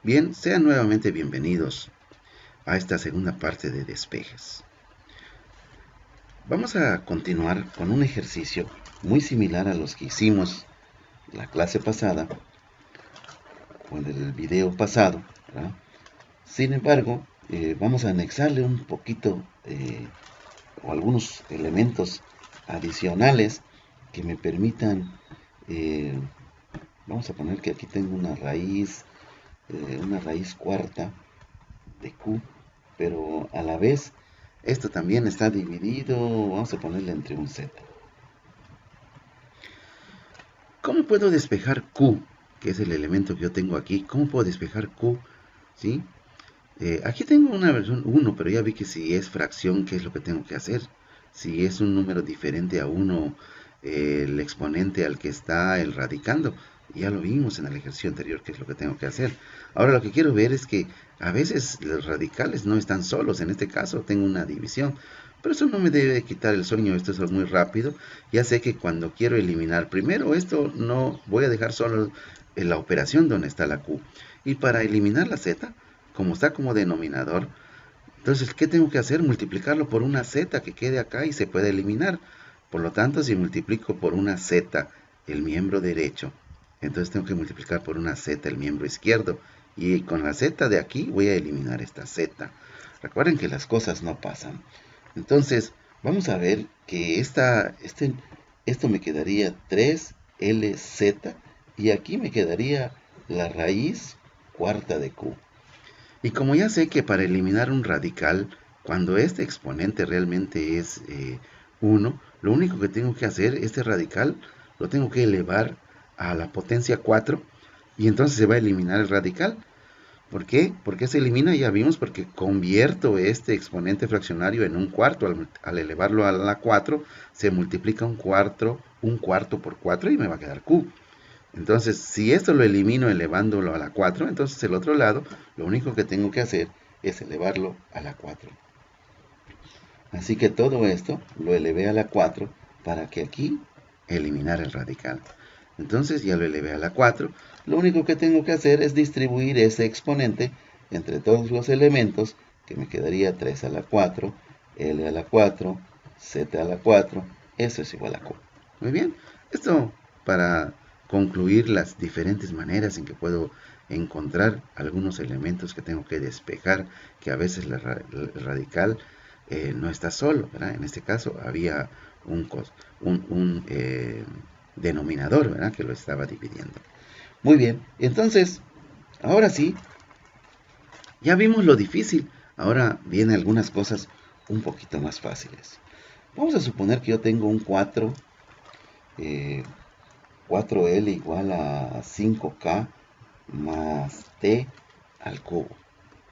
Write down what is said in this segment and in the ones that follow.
Bien, sean nuevamente bienvenidos a esta segunda parte de despejes. Vamos a continuar con un ejercicio muy similar a los que hicimos la clase pasada o en el video pasado, ¿verdad? Sin embargo, vamos a anexarle un poquito o algunos elementos adicionales que me permitan, vamos a poner que aquí tengo una raíz cuarta de Q, pero a la vez esto también está dividido, vamos a ponerle entre un Z. ¿Cómo puedo despejar Q? Que es el elemento que yo tengo aquí. ¿Cómo puedo despejar Q? ¿Sí? Aquí tengo una versión 1, pero ya vi que si es fracción, ¿qué es lo que tengo que hacer? Si es un número diferente a 1, el exponente al que está el radicando, ya lo vimos en el ejercicio anterior, qué es lo que tengo que hacer. Ahora lo que quiero ver es que a veces los radicales no están solos, en este caso tengo una división, pero eso no me debe quitar el sueño, esto es muy rápido. Ya sé que cuando quiero eliminar primero esto, no voy a dejar solo la operación donde está la Q. Y para eliminar la Z, como está como denominador, entonces, ¿qué tengo que hacer? Multiplicarlo por una Z que quede acá y se puede eliminar. Por lo tanto, si multiplico por una Z el miembro derecho, entonces tengo que multiplicar por una Z el miembro izquierdo. Y con la Z de aquí voy a eliminar esta Z. Recuerden que las cosas no pasan. Entonces, vamos a ver que esto me quedaría 3LZ y aquí me quedaría la raíz cuarta de Q. Y como ya sé que para eliminar un radical, cuando este exponente realmente es 1, lo único que tengo que hacer, este radical, lo tengo que elevar a la potencia 4 y entonces se va a eliminar el radical. ¿Por qué? ¿Por qué se elimina? Ya vimos, porque convierto este exponente fraccionario en un cuarto. Al elevarlo a la 4, se multiplica un cuarto por 4 y me va a quedar Q. Entonces, si esto lo elimino elevándolo a la 4, entonces el otro lado, lo único que tengo que hacer es elevarlo a la 4. Así que todo esto lo elevé a la 4 para que aquí eliminar el radical. Entonces ya lo elevé a la 4. Lo único que tengo que hacer es distribuir ese exponente entre todos los elementos, que me quedaría 3 a la 4, L a la 4, Z a la 4. Eso es igual a Q. Muy bien. Esto para concluir las diferentes maneras en que puedo encontrar algunos elementos que tengo que despejar, que a veces el radical no está solo, ¿verdad? En este caso había un denominador, ¿verdad?, que lo estaba dividiendo. Muy bien, entonces, ahora sí, ya vimos lo difícil. Ahora vienen algunas cosas un poquito más fáciles. Vamos a suponer que yo tengo un 4L igual a 5K más T al cubo,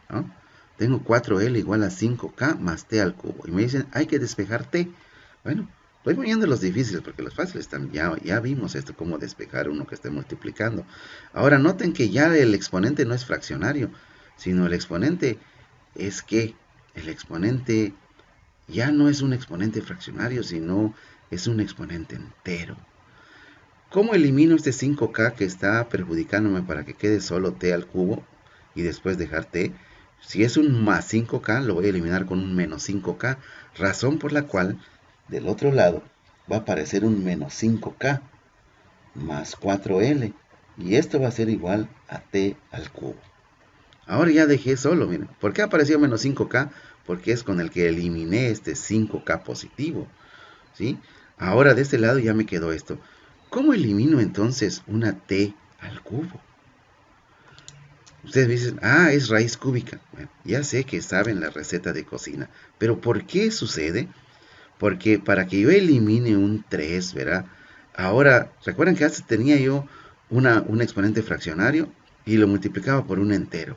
¿no? Tengo 4L igual a 5K más T al cubo. Y me dicen, hay que despejar T. Bueno, estoy poniendo los difíciles porque los fáciles están, ya vimos esto, cómo despejar uno que esté multiplicando. Ahora noten que ya el exponente no es fraccionario, sino el exponente es que el exponente ya no es un exponente fraccionario, sino es un exponente entero. ¿Cómo elimino este 5K que está perjudicándome para que quede solo T al cubo y después dejar T? Si es un más 5K, lo voy a eliminar con un menos 5K, razón por la cual del otro lado va a aparecer un menos 5K más 4L, y esto va a ser igual a T al cubo. Ahora ya dejé solo, miren. ¿Por qué apareció menos 5K? Porque es con el que eliminé este 5K positivo, ¿sí? Ahora de este lado ya me quedó esto. ¿Cómo elimino entonces una T al cubo? Ustedes dicen, es raíz cúbica. Bueno, ya sé que saben la receta de cocina, pero ¿por qué sucede? Porque para que yo elimine un 3, ¿verdad? Ahora, ¿recuerdan que antes tenía yo un exponente fraccionario y lo multiplicaba por un entero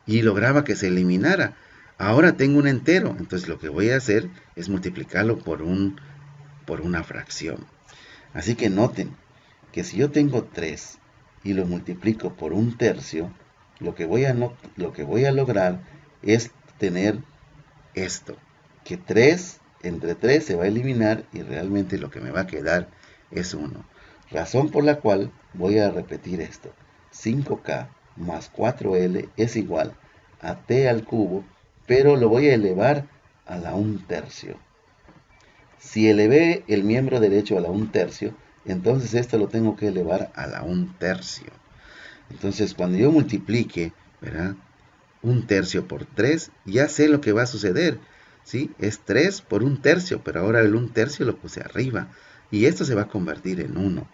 y lograba que se eliminara? Ahora tengo un entero, entonces lo que voy a hacer es multiplicarlo por una fracción. Así que noten que si yo tengo 3 y lo multiplico por un tercio, lo que voy a lograr es tener esto, que 3 entre 3 se va a eliminar y realmente lo que me va a quedar es 1. Razón por la cual voy a repetir esto. 5k más 4l es igual a t al cubo, pero lo voy a elevar a la 1/3. Si elevé el miembro derecho a la 1/3, entonces esto lo tengo que elevar a la 1/3. Entonces cuando yo multiplique, ¿verdad?, 1/3 por 3, ya sé lo que va a suceder, ¿sí? Es 3 por 1/3, pero ahora el 1/3 lo puse arriba, y esto se va a convertir en 1,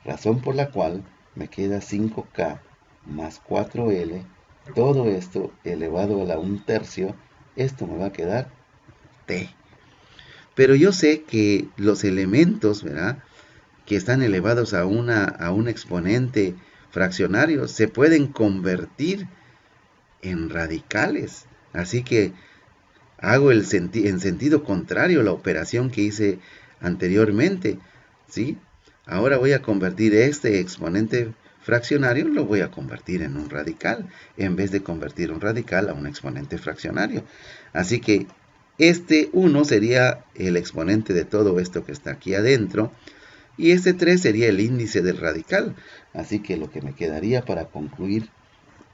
razón por la cual me queda 5k más 4l, todo esto elevado a la 1/3, esto me va a quedar t. Pero yo sé que los elementos, ¿verdad?, que están elevados a un exponente fraccionario se pueden convertir en radicales. Así que hago en sentido contrario la operación que hice anteriormente, ¿sí? Ahora voy a convertir este exponente fraccionario, lo voy a convertir en un radical, en vez de convertir un radical a un exponente fraccionario. Así que este 1 sería el exponente de todo esto que está aquí adentro, y este 3 sería el índice del radical. Así que lo que me quedaría para concluir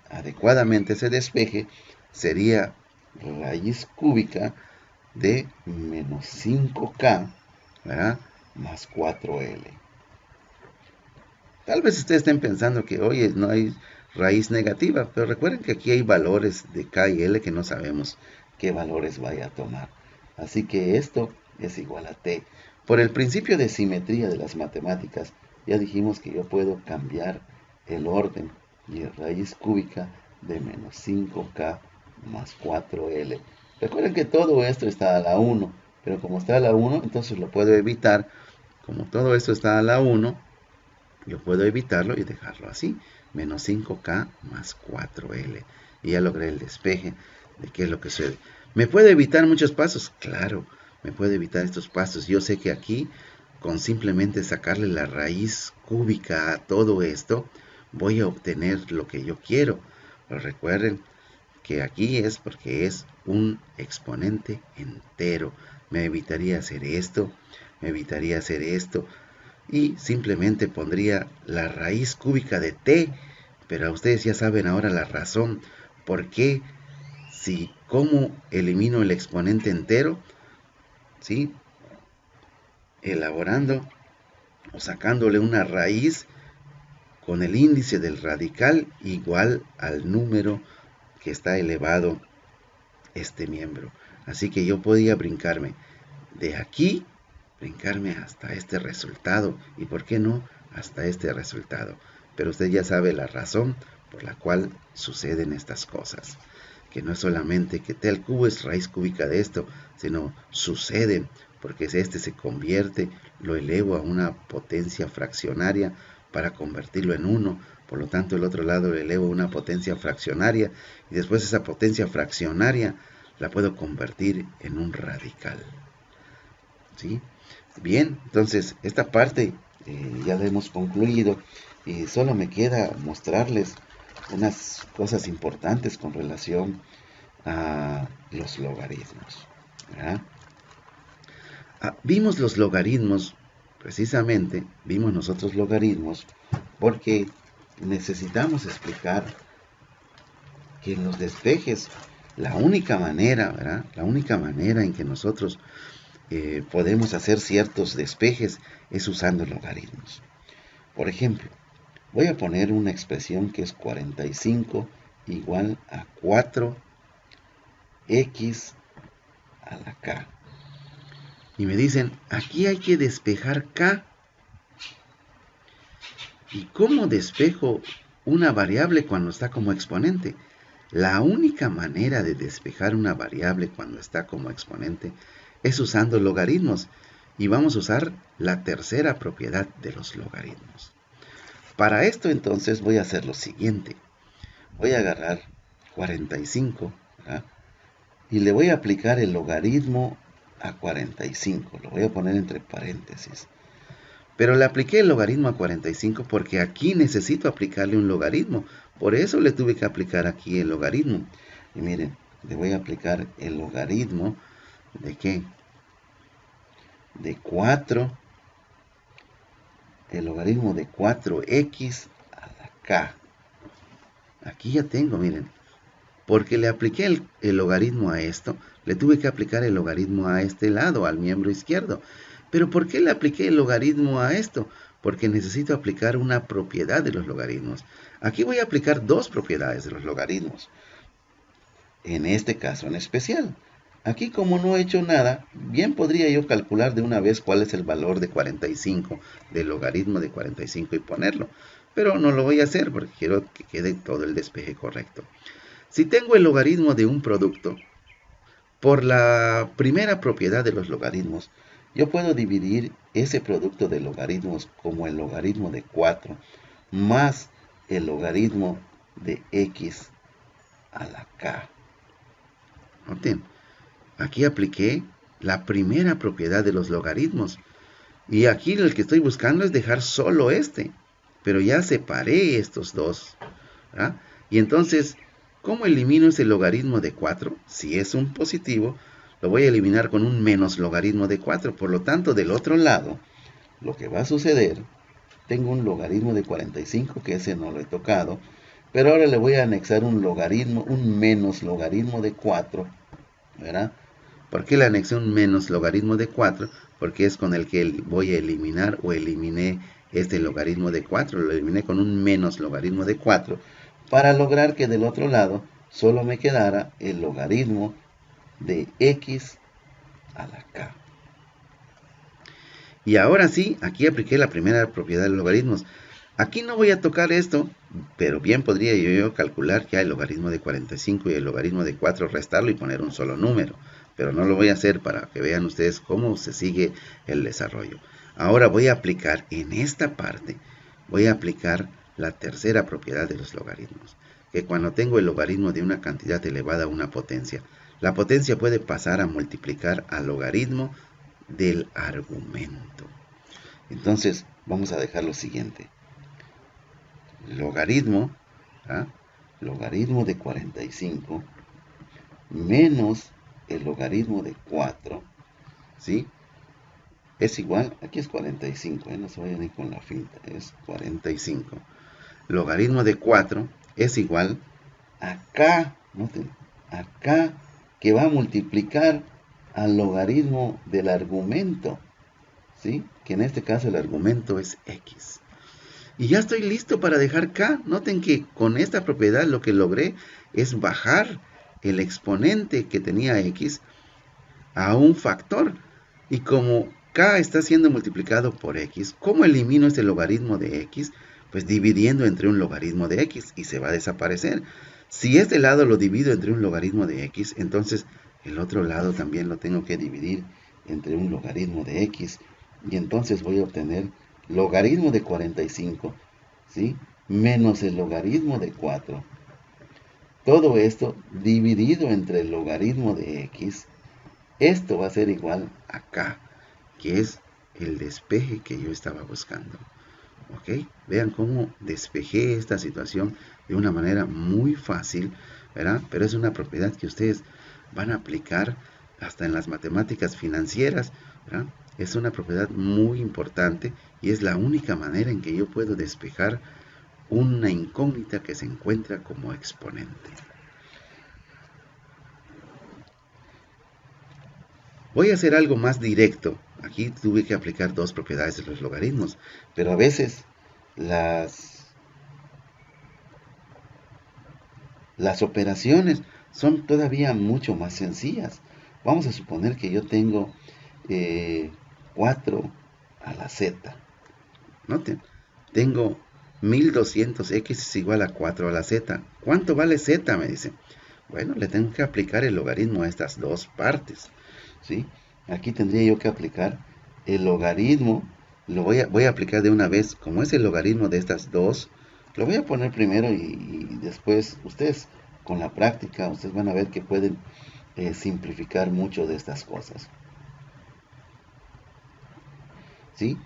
adecuadamente ese despeje sería raíz cúbica de menos 5k, ¿verdad?, más 4l. Tal vez ustedes estén pensando que, oye, no hay raíz negativa, pero recuerden que aquí hay valores de k y l que no sabemos qué valores vaya a tomar. Así que esto es igual a t. Por el principio de simetría de las matemáticas, ya dijimos que yo puedo cambiar el orden y raíz cúbica de menos 5k más 4l. Recuerden que todo esto está a la 1, pero como está a la 1, entonces lo puedo evitar. Como todo esto está a la 1, yo puedo evitarlo y dejarlo así, menos 5k más 4l. Y ya logré el despeje de qué es lo que sucede. ¿Me puede evitar muchos pasos? Claro, me puede evitar estos pasos. Yo sé que aquí, con simplemente sacarle la raíz cúbica a todo esto, voy a obtener lo que yo quiero. Pero recuerden que aquí es porque es un exponente entero. Me evitaría hacer esto, me evitaría hacer esto, y simplemente pondría la raíz cúbica de t, pero ustedes ya saben ahora la razón por qué, si cómo elimino el exponente entero, ¿sí?, elaborando o sacándole una raíz con el índice del radical igual al número que está elevado este miembro. Así que yo podía brincarme de aquí, brincarme hasta este resultado, y por qué no hasta este resultado. Pero usted ya sabe la razón por la cual suceden estas cosas, que no es solamente que t al cubo es raíz cúbica de esto, sino suceden porque este se convierte, lo elevo a una potencia fraccionaria para convertirlo en 1, por lo tanto el otro lado lo elevo a una potencia fraccionaria, y después esa potencia fraccionaria la puedo convertir en un radical. ¿Sí? Bien, entonces esta parte ya la hemos concluido, y solo me queda mostrarles unas cosas importantes con relación a los logaritmos, ¿verdad? Vimos los logaritmos, precisamente vimos nosotros logaritmos porque necesitamos explicar que en los despejes la única manera, ¿verdad?, la única manera en que nosotros podemos hacer ciertos despejes es usando logaritmos. Por ejemplo, voy a poner una expresión que es 45 igual a 4x a la k. Y me dicen, aquí hay que despejar k. ¿Y cómo despejo una variable cuando está como exponente? La única manera de despejar una variable cuando está como exponente es usando logaritmos. Y vamos a usar la tercera propiedad de los logaritmos. Para esto entonces voy a hacer lo siguiente. Voy a agarrar 45, ¿verdad?, y le voy a aplicar el logaritmo a 45. Lo voy a poner entre paréntesis. Pero le apliqué el logaritmo a 45 porque aquí necesito aplicarle un logaritmo, Por eso le tuve que aplicar aquí el logaritmo. Y miren, le voy a aplicar el logaritmo de ¿qué? De 4. El logaritmo de 4x a la k. Aquí ya tengo, miren. Porque le apliqué el logaritmo a esto, le tuve que aplicar el logaritmo a este lado, al miembro izquierdo. Pero ¿por qué le apliqué el logaritmo a esto? Porque necesito aplicar una propiedad de los logaritmos. Aquí voy a aplicar dos propiedades de los logaritmos. En este caso en especial. Aquí como no he hecho nada, bien podría yo calcular de una vez cuál es el valor de 45, del logaritmo de 45 y ponerlo. Pero no lo voy a hacer porque quiero que quede todo el despeje correcto. Si tengo el logaritmo de un producto, por la primera propiedad de los logaritmos, yo puedo dividir ese producto de logaritmos como el logaritmo de 4 más el logaritmo de x a la k. Noten, aquí apliqué la primera propiedad de los logaritmos. Y aquí el que estoy buscando es dejar solo este. Pero ya separé estos dos. ¿Ah? Y entonces, ¿cómo elimino ese logaritmo de 4? Si es un positivo, lo voy a eliminar con un menos logaritmo de 4. Por lo tanto, del otro lado, lo que va a suceder, tengo un logaritmo de 45, que ese no lo he tocado. Pero ahora le voy a anexar un logaritmo, un menos logaritmo de 4. ¿Verdad? ¿Por qué le anexé un menos logaritmo de 4? Porque es con el que voy a eliminar o eliminé este logaritmo de 4. Lo eliminé con un menos logaritmo de 4 para lograr que del otro lado solo me quedara el logaritmo de x a la k. Y ahora sí, aquí apliqué la primera propiedad de los logaritmos. Aquí no voy a tocar esto, pero bien podría yo calcular ya el logaritmo de 45 y el logaritmo de 4, restarlo y poner un solo número. Pero no lo voy a hacer para que vean ustedes cómo se sigue el desarrollo. Ahora voy a aplicar en esta parte, voy a aplicar la tercera propiedad de los logaritmos. Que cuando tengo el logaritmo de una cantidad elevada a una potencia, la potencia puede pasar a multiplicar al logaritmo del argumento. Entonces vamos a dejar lo siguiente. Logaritmo, ¿ah? Logaritmo de 45 menos el logaritmo de 4, ¿sí? Es igual, aquí es 45, no se vayan a ir con la finta, es 45. Logaritmo de 4 es igual a k, noten, a k que va a multiplicar al logaritmo del argumento, ¿sí? Que en este caso el argumento es x. Y ya estoy listo para dejar k. Noten que con esta propiedad lo que logré es bajar el exponente que tenía x a un factor. Y como k está siendo multiplicado por x, ¿cómo elimino este logaritmo de x? Pues dividiendo entre un logaritmo de x y se va a desaparecer. Si este lado lo divido entre un logaritmo de x, entonces el otro lado también lo tengo que dividir entre un logaritmo de x. Y entonces voy a obtener logaritmo de 45, ¿sí? Menos el logaritmo de 4. Todo esto dividido entre el logaritmo de x. Esto va a ser igual a k, que es el despeje que yo estaba buscando. ¿Ok? Vean cómo despejé esta situación de una manera muy fácil, ¿verdad? Pero es una propiedad que ustedes van a aplicar hasta en las matemáticas financieras, ¿verdad? Es una propiedad muy importante y es la única manera en que yo puedo despejar una incógnita que se encuentra como exponente. Voy a hacer algo más directo. Aquí tuve que aplicar dos propiedades de los logaritmos, pero a veces las operaciones son todavía mucho más sencillas. Vamos a suponer que yo tengo 4 a la z. Noten, tengo 1200x es igual a 4 a la z. ¿Cuánto vale z? Me dicen. Bueno, le tengo que aplicar el logaritmo a estas dos partes, ¿sí? Aquí tendría yo que aplicar el logaritmo. Voy a aplicar de una vez, como es el logaritmo de estas dos, lo voy a poner primero y después ustedes con la práctica, ustedes van a ver que pueden simplificar mucho de estas cosas, ¿sí?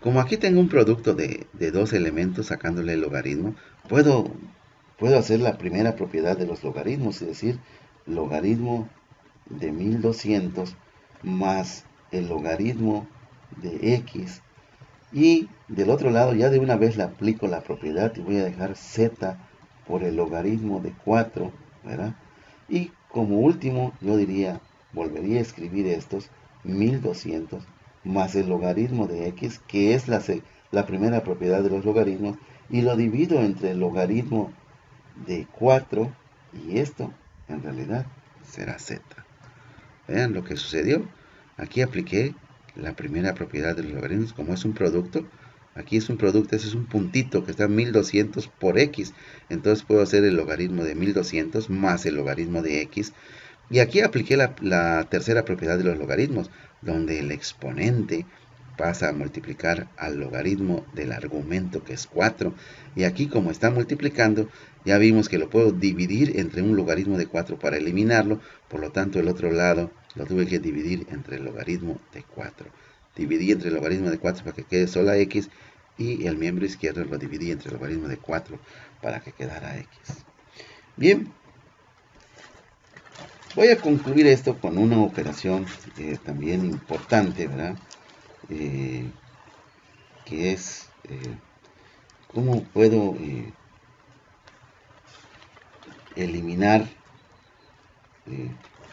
Como aquí tengo un producto de dos elementos sacándole el logaritmo, puedo puedo hacer la primera propiedad de los logaritmos, es decir, logaritmo de 1200 más el logaritmo de x, y del otro lado ya de una vez le aplico la propiedad y voy a dejar z por el logaritmo de 4, ¿verdad? Y como último yo diría, volvería a escribir estos 1200 más el logaritmo de x, que es la primera propiedad de los logaritmos, y lo divido entre el logaritmo de 4 y esto en realidad será z. Vean lo que sucedió. Aquí apliqué la primera propiedad de los logaritmos. Como es un producto, aquí es un producto, ese es un puntito que está 1200 por x. Entonces puedo hacer el logaritmo de 1200 más el logaritmo de x. Y aquí apliqué la tercera propiedad de los logaritmos, donde el exponente pasa a multiplicar al logaritmo del argumento, que es 4. Y aquí, como está multiplicando, ya vimos que lo puedo dividir entre un logaritmo de 4 para eliminarlo. Por lo tanto, el otro lado lo tuve que dividir entre el logaritmo de 4. Dividí entre el logaritmo de 4 para que quede sola x, y el miembro izquierdo lo dividí entre el logaritmo de 4 para que quedara x. Bien, voy a concluir esto con una operación también importante, ¿verdad? Que es cómo puedo eliminar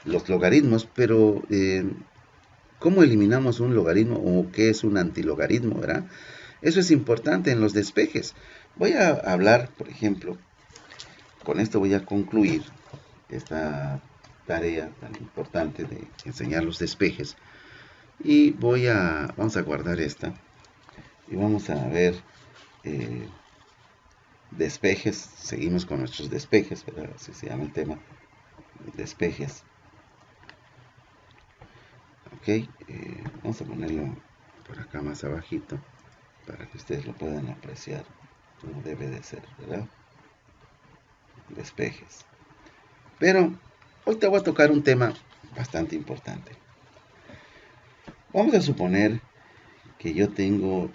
los logaritmos, pero ¿cómo eliminamos un logaritmo o qué es un antilogaritmo, verdad? Eso es importante en los despejes. Voy a hablar, por ejemplo, con esto voy a concluir esta tarea tan importante de enseñar los despejes. Y vamos a guardar esta y vamos a ver despejes. Seguimos con nuestros despejes, ¿verdad? Así se llama el tema, despejes. Ok, vamos a ponerlo por acá más abajito para que ustedes lo puedan apreciar como debe de ser, ¿verdad? Despejes. Pero hoy te voy a tocar un tema bastante importante. Vamos a suponer que yo tengo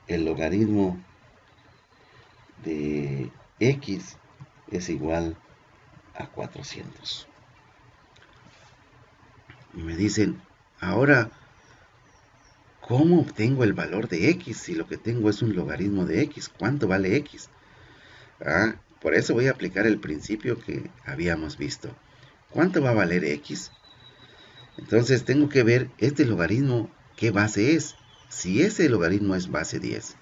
el logaritmo de x es igual a 400. Y me dicen, ahora, ¿cómo obtengo el valor de x si lo que tengo es un logaritmo de x? ¿Cuánto vale x? Por eso voy a aplicar el principio que habíamos visto. ¿Cuánto va a valer x? Entonces tengo que ver este logaritmo, ¿qué base es? Si ese logaritmo es base 10,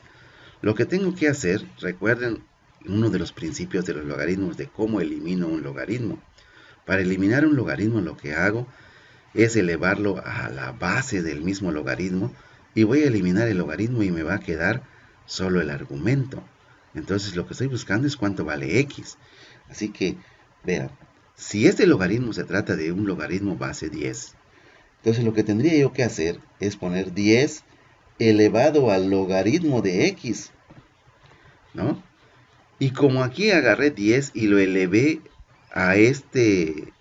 lo que tengo que hacer, recuerden uno de los principios de los logaritmos de cómo elimino un logaritmo. Para eliminar un logaritmo lo que hago es elevarlo a la base del mismo logaritmo y voy a eliminar el logaritmo y me va a quedar solo el argumento. Entonces lo que estoy buscando es cuánto vale x. Así que, vean, si este logaritmo se trata de un logaritmo base 10, entonces lo que tendría yo que hacer es poner 10 elevado al logaritmo de x, ¿no? Y como aquí agarré 10 y lo elevé a este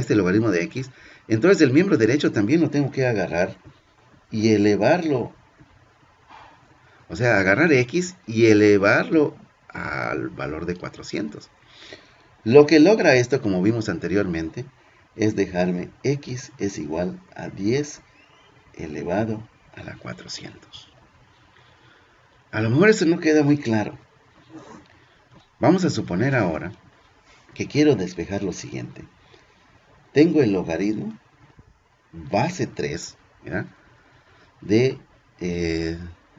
logaritmo de x, entonces el miembro derecho también lo tengo que agarrar y elevarlo. O sea, agarrar x y elevarlo al valor de 400. Lo que logra esto, como vimos anteriormente, es dejarme x es igual a 10 elevado a la 400. A lo mejor esto no queda muy claro. Vamos a suponer ahora que quiero despejar lo siguiente. Tengo el logaritmo base 3, ¿verdad? De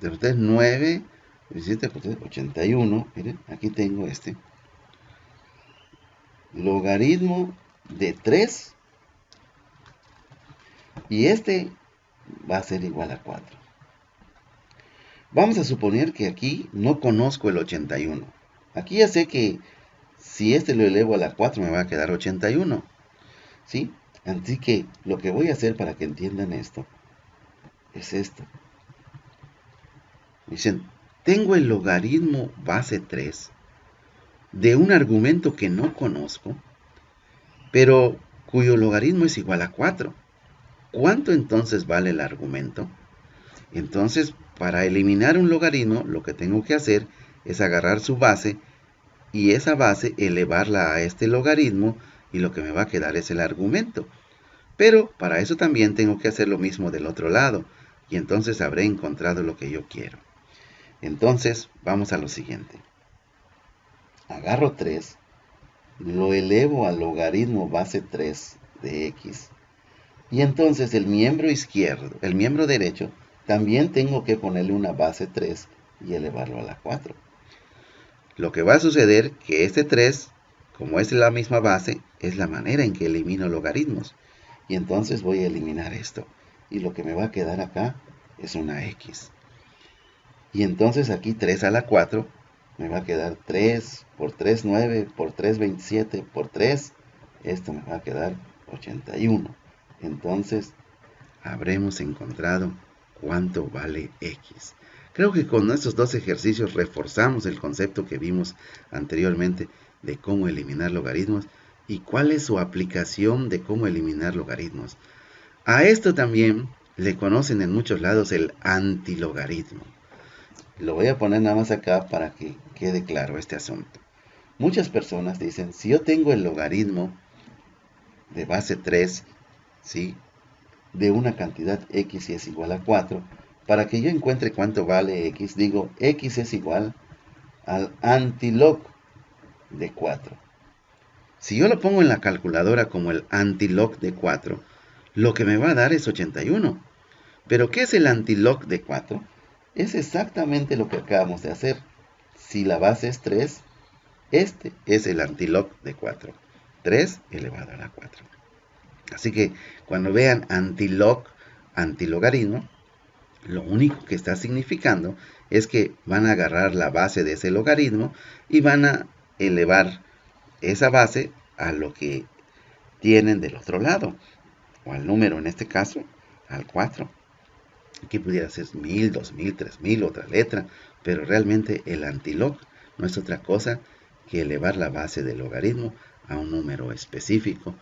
9, 17, 81. Miren, aquí tengo este. Logaritmo de 3. Y este va a ser igual a 4. Vamos a suponer que aquí no conozco el 81. Aquí ya sé que si este lo elevo a la 4 me va a quedar 81. ¿Sí? Así que lo que voy a hacer para que entiendan esto es esto. Dicen, tengo el logaritmo base 3 de un argumento que no conozco, pero cuyo logaritmo es igual a 4. ¿Cuánto entonces vale el argumento? Entonces, para eliminar un logaritmo, lo que tengo que hacer es agarrar su base y esa base elevarla a este logaritmo y lo que me va a quedar es el argumento. Pero para eso también tengo que hacer lo mismo del otro lado y entonces habré encontrado lo que yo quiero. Entonces vamos a lo siguiente. Agarro 3, lo elevo al logaritmo base 3 de x y entonces el miembro izquierdo, el miembro derecho, también tengo que ponerle una base 3 y elevarlo a la 4. Lo que va a suceder que este 3, como es la misma base, es la manera en que elimino logaritmos. Y entonces voy a eliminar esto. Y lo que me va a quedar acá es una x. Y entonces aquí 3 a la 4 me va a quedar 3 por 3, 9, por 3, 27, por 3. Esto me va a quedar 81. Entonces habremos encontrado cuánto vale x. Creo que con estos dos ejercicios reforzamos el concepto que vimos anteriormente de cómo eliminar logaritmos y cuál es su aplicación de cómo eliminar logaritmos. A esto también le conocen en muchos lados el antilogaritmo. Lo voy a poner nada más acá para que quede claro este asunto. Muchas personas dicen, si yo tengo el logaritmo de base 3, ¿sí?, de una cantidad x y es igual a 4, para que yo encuentre cuánto vale x, digo x es igual al antilog de 4. Si yo lo pongo en la calculadora como el antilog de 4, lo que me va a dar es 81. ¿Pero qué es el antilog de 4? Es exactamente lo que acabamos de hacer. Si la base es 3, este es el antilog de 4. 3 elevado a la 4. Así que cuando vean antilog, antilogaritmo, lo único que está significando es que van a agarrar la base de ese logaritmo y van a elevar esa base a lo que tienen del otro lado, o al número en este caso, al 4. Aquí pudiera ser 1000, 2000, 3000, otra letra, pero realmente el antilog no es otra cosa que elevar la base del logaritmo a un número específico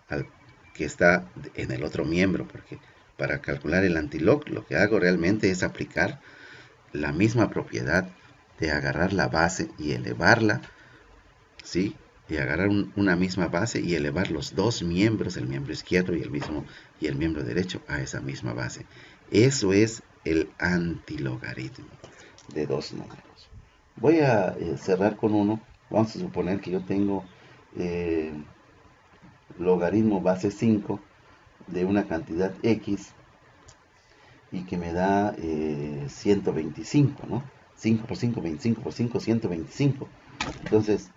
al que está en el otro miembro, porque para calcular el antilog lo que hago realmente es aplicar la misma propiedad de agarrar la base y elevarla, ¿sí?, y agarrar una misma base y elevar los dos miembros, el miembro izquierdo y el miembro derecho, a esa misma base. Eso es el antilogaritmo de dos números. Voy a cerrar con uno. Vamos a suponer que yo tengo logaritmo base 5 de una cantidad x y que me da 125, ¿no? 5 por 5, 25 por 5, 125. Entonces,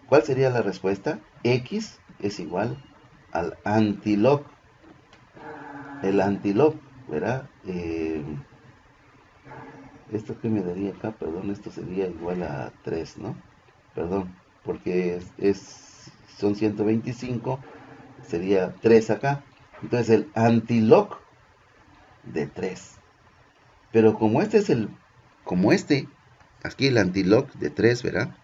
¿cuál sería la respuesta? X es igual al antilog. El antilog, ¿verdad? Esto que me daría acá, perdón, esto sería igual a 3, ¿no? Perdón, porque son 125, sería 3 acá. Entonces el antilog de 3. Pero como aquí el antilog de 3, ¿verdad?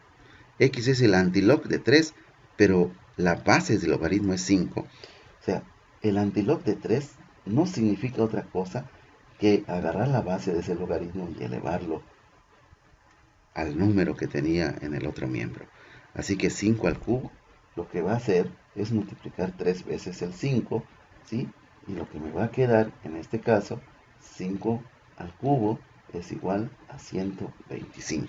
X es el antilog de 3, pero la base del logaritmo es 5. O sea, el antilog de 3 no significa otra cosa que agarrar la base de ese logaritmo y elevarlo al número que tenía en el otro miembro. Así que 5 al cubo lo que va a hacer es multiplicar 3 veces el 5, ¿sí? Y lo que me va a quedar, en este caso, 5 al cubo es igual a 125,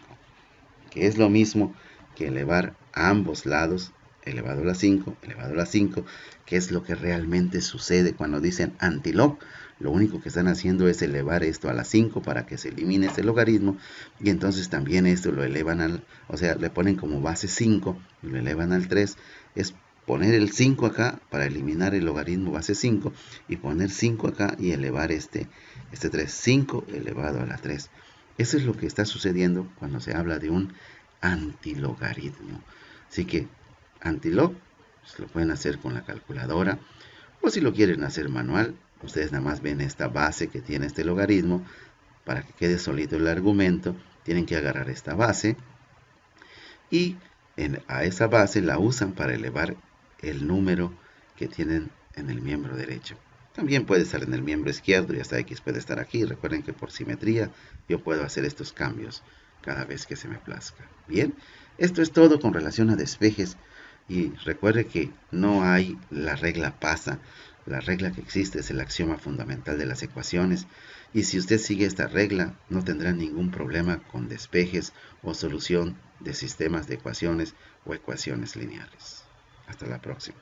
que es lo mismo que elevar a ambos lados elevado a la 5, elevado a la 5, que es lo que realmente sucede cuando dicen antilog. Lo único que están haciendo es elevar esto a la 5 para que se elimine ese logaritmo, y entonces también esto lo elevan o sea, le ponen como base 5 y lo elevan al 3. Es poner el 5 acá para eliminar el logaritmo base 5 y poner 5 acá y elevar este 3, 5 elevado a la 3. Eso es lo que está sucediendo cuando se habla de un antilogaritmo. Así que antilog lo pueden hacer con la calculadora, o si lo quieren hacer manual, ustedes nada más ven esta base que tiene este logaritmo. Para que quede solito el argumento, tienen que agarrar esta base y a esa base la usan para elevar el número que tienen en el miembro derecho. También puede estar en el miembro izquierdo y hasta x puede estar aquí. Recuerden que por simetría yo puedo hacer estos cambios cada vez que se me plazca. Bien, Esto es todo con relación a despejes. Y recuerde que no hay la regla pasa. La regla que existe es el axioma fundamental de las ecuaciones. Y si usted sigue esta regla, no tendrá ningún problema con despejes o solución de sistemas de ecuaciones o ecuaciones lineales. Hasta la próxima.